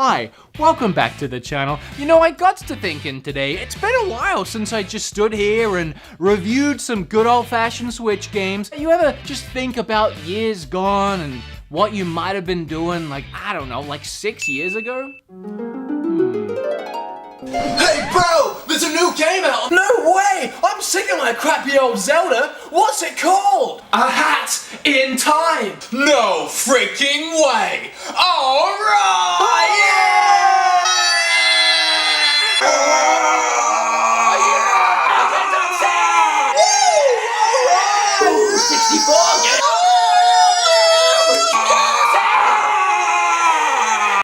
Hi, welcome back to the channel. You know, I got to thinking today, it's been a while since I just stood here and reviewed some good old-fashioned Switch games. You ever just think about years gone and what you might have been doing, like, I don't know, like 6 years ago? Hey bro, there's a new game out! No way! I'm sick of my crappy old Zelda! What's it called? A Hat in Time! No freaking way! Alright! Yeah! Alright! 64!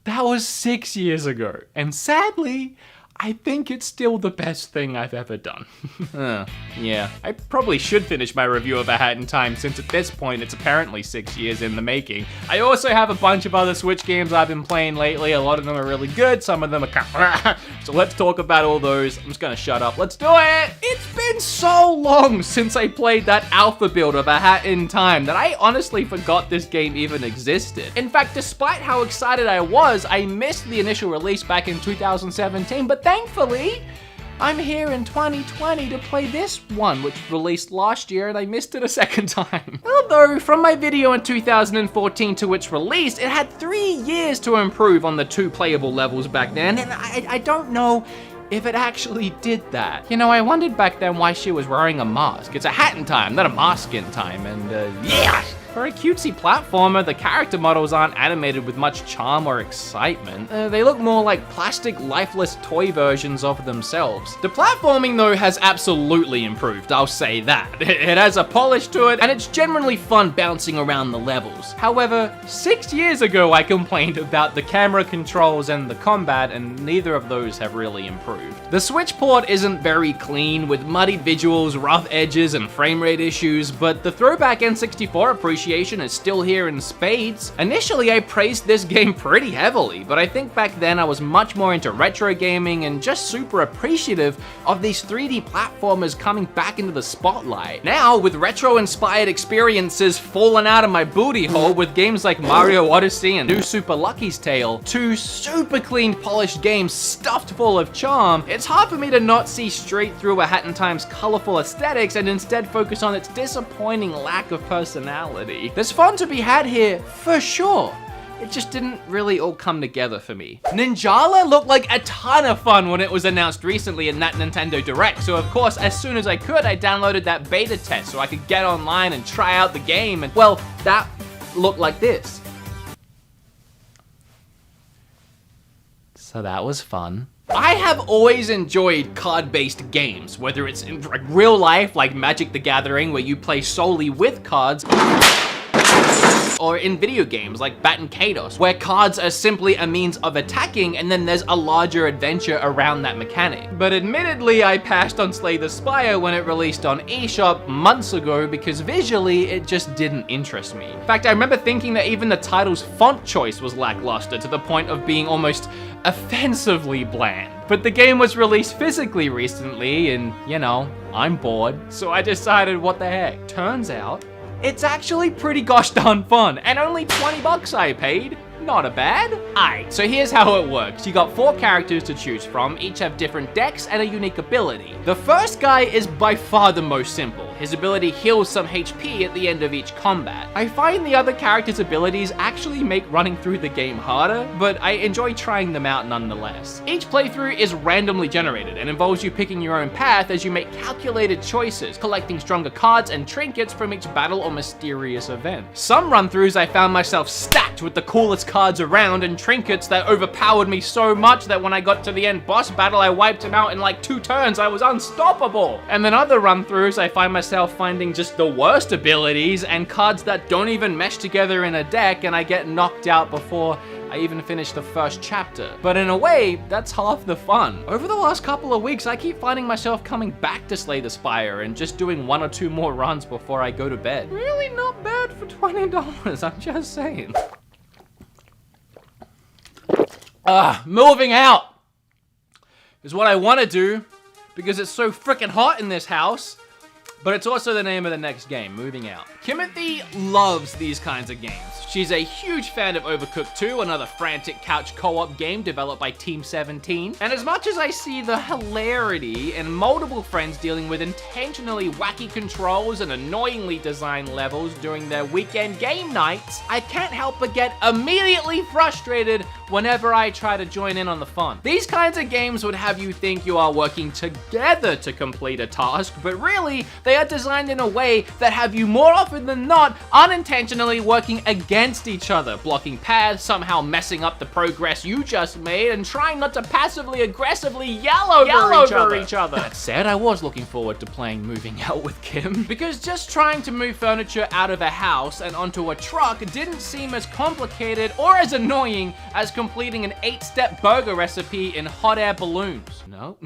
That was 6 years ago, and sadly, I think it's still the best thing I've ever done. Yeah, I probably should finish my review of A Hat in Time since at this point it's apparently 6 years in the making. I also have a bunch of other Switch games I've been playing lately. A lot of them are really good, some of them are kind of so let's talk about all those. I'm just gonna shut up. Let's do it! It's been so long since I played that alpha build of A Hat in Time that I honestly forgot this game even existed. In fact, despite how excited I was, I missed the initial release back in 2017, but thankfully, I'm here in 2020 to play this one, which released last year and I missed it a second time. Although, from my video in 2014 to its release, it had 3 years to improve on the 2 playable levels back then, and I don't know if it actually did that. You know, I wondered back then why she was wearing a mask. It's a hat in time, not a mask in time, and yeah! For a cutesy platformer, the character models aren't animated with much charm or excitement. They look more like plastic, lifeless toy versions of themselves. The platforming, though, has absolutely improved, I'll say that. It has a polish to it, and it's generally fun bouncing around the levels. However, 6 years ago, I complained about the camera controls and the combat, and neither of those have really improved. The Switch port isn't very clean, with muddied visuals, rough edges, and frame rate issues, but the throwback N64 appreciation is still here in spades. Initially, I praised this game pretty heavily, but I think back then I was much more into retro gaming and just super appreciative of these 3D platformers coming back into the spotlight. Now, with retro-inspired experiences falling out of my booty hole with games like Mario Odyssey and New Super Lucky's Tale, 2 super clean, polished games stuffed full of charm, it's hard for me to not see straight through A Hat in Time's colorful aesthetics and instead focus on its disappointing lack of personality. There's fun to be had here, for sure. It just didn't really all come together for me. Ninjala looked like a ton of fun when it was announced recently in that Nintendo Direct, so of course, as soon as I could, I downloaded that beta test so I could get online and try out the game, and well, that looked like this. So that was fun. I have always enjoyed card-based games, whether it's in real life, like Magic the Gathering, where you play solely with cards, or in video games like Baten Kaitos, where cards are simply a means of attacking and then there's a larger adventure around that mechanic. But admittedly, I passed on Slay the Spire when it released on eShop months ago because visually, it just didn't interest me. In fact, I remember thinking that even the title's font choice was lackluster to the point of being almost offensively bland. But the game was released physically recently and, you know, I'm bored. So I decided, what the heck? Turns out, it's actually pretty gosh darn fun, and only 20 bucks I paid. Not a bad. Alright, so here's how it works. You got 4 characters to choose from, each have different decks and a unique ability. The first guy is by far the most simple. His ability heals some HP at the end of each combat. I find the other characters' abilities actually make running through the game harder, but I enjoy trying them out nonetheless. Each playthrough is randomly generated and involves you picking your own path as you make calculated choices, collecting stronger cards and trinkets from each battle or mysterious event. Some run-throughs I found myself stacked with the coolest cards around and trinkets that overpowered me so much that when I got to the end boss battle, I wiped him out in like 2 turns. I was unstoppable. And then other run-throughs, I find myself finding just the worst abilities and cards that don't even mesh together in a deck, and I get knocked out before I even finish the first chapter. But in a way, that's half the fun. Over the last couple of weeks, I keep finding myself coming back to Slay the Spire and just doing 1 or 2 more runs before I go to bed. Really not bad for $20, I'm just saying. Moving out is what I want to do because it's so freaking hot in this house. But it's also the name of the next game, Moving Out. Kimothy loves these kinds of games. She's a huge fan of Overcooked 2, another frantic couch co-op game developed by Team 17. And as much as I see the hilarity in multiple friends dealing with intentionally wacky controls and annoyingly designed levels during their weekend game nights, I can't help but get immediately frustrated whenever I try to join in on the fun. These kinds of games would have you think you are working together to complete a task, but really, they are designed in a way that have you more often than not unintentionally working against each other, blocking paths, somehow messing up the progress you just made, and trying not to passively aggressively yell over each other. That said, I was looking forward to playing Moving Out with Kim, because just trying to move furniture out of a house and onto a truck didn't seem as complicated or as annoying as completing an 8-step burger recipe in hot air balloons. No?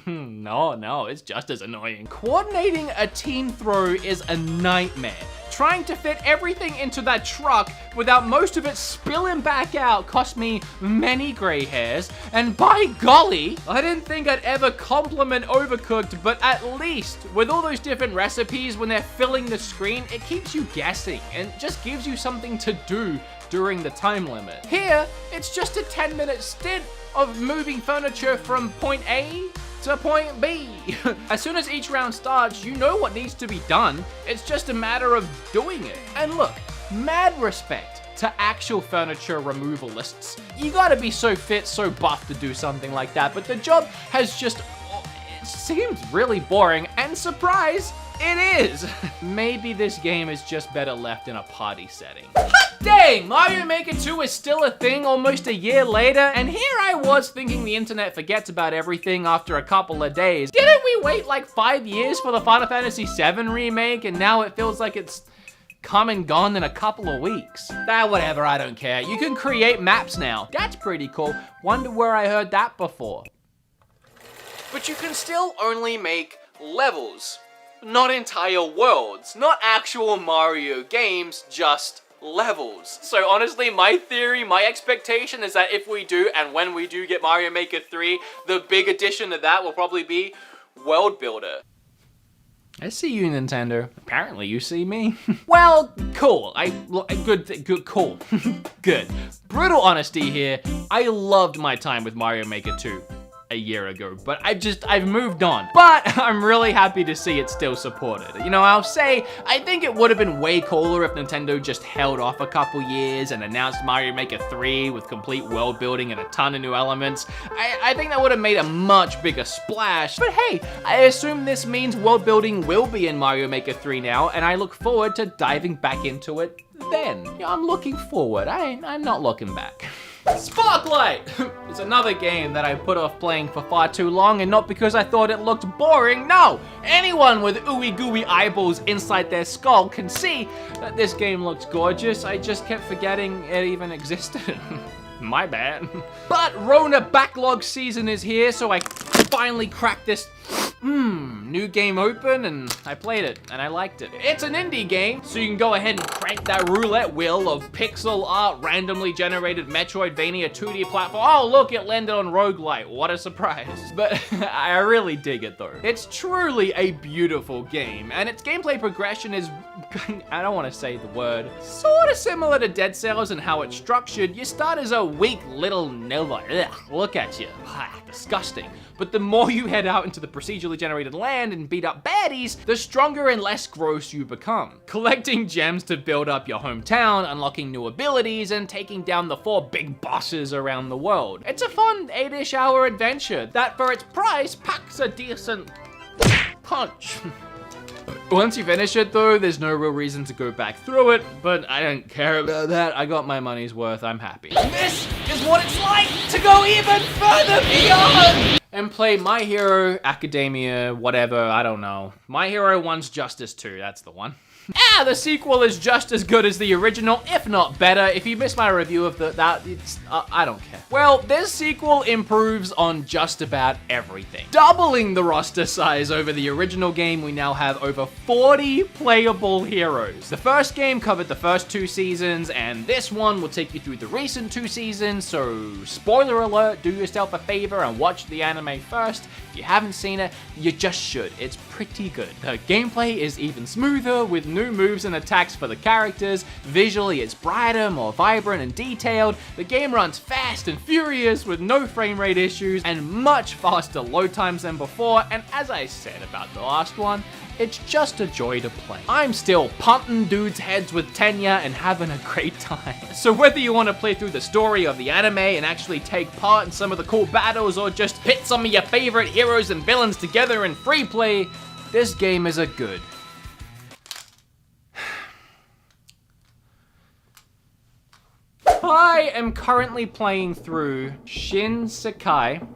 No, it's just as annoying. Coordinating a team throw is a nightmare. Trying to fit everything into that truck without most of it spilling back out cost me many gray hairs, and by golly, I didn't think I'd ever compliment Overcooked, but at least with all those different recipes, when they're filling the screen, it keeps you guessing and just gives you something to do during the time limit. Here, it's just a 10-minute stint of moving furniture from point A to point B. As soon as each round starts, you know what needs to be done. It's just a matter of doing it. And look, mad respect to actual furniture removalists. You gotta be so fit, so buff to do something like that, but the job has just, it seems really boring, and surprise, it is. Maybe this game is just better left in a party setting. Dang, Mario Maker 2 is still a thing almost a year later, and here I was thinking the internet forgets about everything after a couple of days. Didn't we wait like 5 years for the Final Fantasy VII remake, and now it feels like it's come and gone in a couple of weeks? Whatever, I don't care. You can create maps now. That's pretty cool. Wonder where I heard that before. But you can still only make levels, not entire worlds, not actual Mario games, just levels. So honestly, my theory, my expectation is that if we do, and when we do get Mario Maker 3, the big addition to that will probably be World Builder. I see you, Nintendo. Apparently you see me. Well, cool. Cool. Good. Brutal honesty here. I loved my time with Mario Maker 2 a year ago, but I've moved on. But I'm really happy to see it still supported. You know, I'll say, I think it would have been way cooler if Nintendo just held off a couple years and announced Mario Maker 3 with complete world building and a ton of new elements. I think that would have made a much bigger splash. But hey, I assume this means world building will be in Mario Maker 3 now, and I look forward to diving back into it then. I'm looking forward. I'm not looking back. Sparklight! It's another game that I put off playing for far too long, and not because I thought it looked boring. No! Anyone with ooey gooey eyeballs inside their skull can see that this game looks gorgeous. I just kept forgetting it even existed. My bad. But Rona backlog season is here, so I finally cracked this new game open, and I played it, and I liked it. It's an indie game, so you can go ahead and crank that roulette wheel of pixel art, randomly generated Metroidvania 2D platform. Oh, look, it landed on roguelite. What a surprise. But I really dig it, though. It's truly a beautiful game, and its gameplay progression is, I don't want to say the word, sort of similar to Dead Cells and how it's structured. You start as a weak little Nova. Ugh, look at you. Disgusting. But the more you head out into the procedurally generated land and beat up baddies, the stronger and less gross you become. Collecting gems to build up your hometown, unlocking new abilities, and taking down the 4 big bosses around the world. It's a fun 8-ish hour adventure that, for its price, packs a decent punch. Once you finish it though, there's no real reason to go back through it, but I don't care about that. I got my money's worth, I'm happy. This is what it's like to go even further beyond! And play My Hero Academia, whatever, I don't know. My Hero One's Justice 2, that's the one. The sequel is just as good as the original, if not better. If you missed my review of I don't care. Well, this sequel improves on just about everything. Doubling the roster size over the original game, we now have over 40 playable heroes. The first game covered the first 2 seasons, and this one will take you through the recent 2 seasons, so spoiler alert, do yourself a favor and watch the anime first. If you haven't seen it, you just should. It's pretty good. The gameplay is even smoother with new moves and attacks for the characters. Visually, it's brighter, more vibrant and detailed. The game runs fast and furious with no frame rate issues and much faster load times than before. And as I said about the last one, it's just a joy to play. I'm still punting dudes' heads with Tenya and having a great time. So whether you want to play through the story of the anime and actually take part in some of the cool battles or just pit some of your favorite heroes and villains together in free play, this game is a good. I am currently playing through Shin Sekai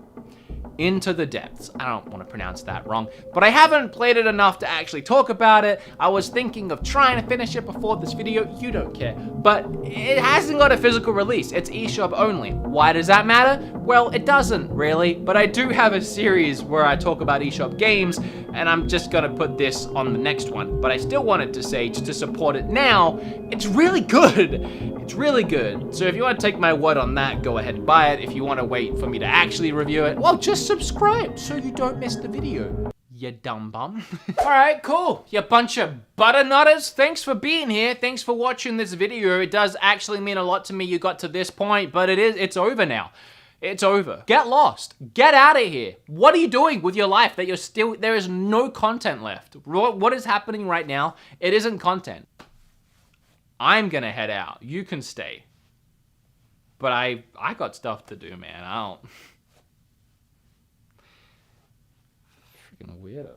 Into the Depths. I don't want to pronounce that wrong, but I haven't played it enough to actually talk about it. I was thinking of trying to finish it before this video. You don't care, but it hasn't got a physical release. It's eShop only. Why does that matter? Well, it doesn't really, but I do have a series where I talk about eShop games, and I'm just gonna put this on the next one. But I still wanted to say, just to support it now, it's really good. It's really good. So if you want to take my word on that, go ahead and buy it. If you want to wait for me to actually review it, well, just subscribe so you don't miss the video. You dumb bum. All right, cool. You bunch of butternutters. Thanks for being here. Thanks for watching this video. It does actually mean a lot to me you got to this point, but it's over now. It's over. Get lost. Get out of here. What are you doing with your life that there is no content left? What is happening right now? It isn't content. I'm gonna head out. You can stay. But I got stuff to do, man. I don't. Freaking weirdo.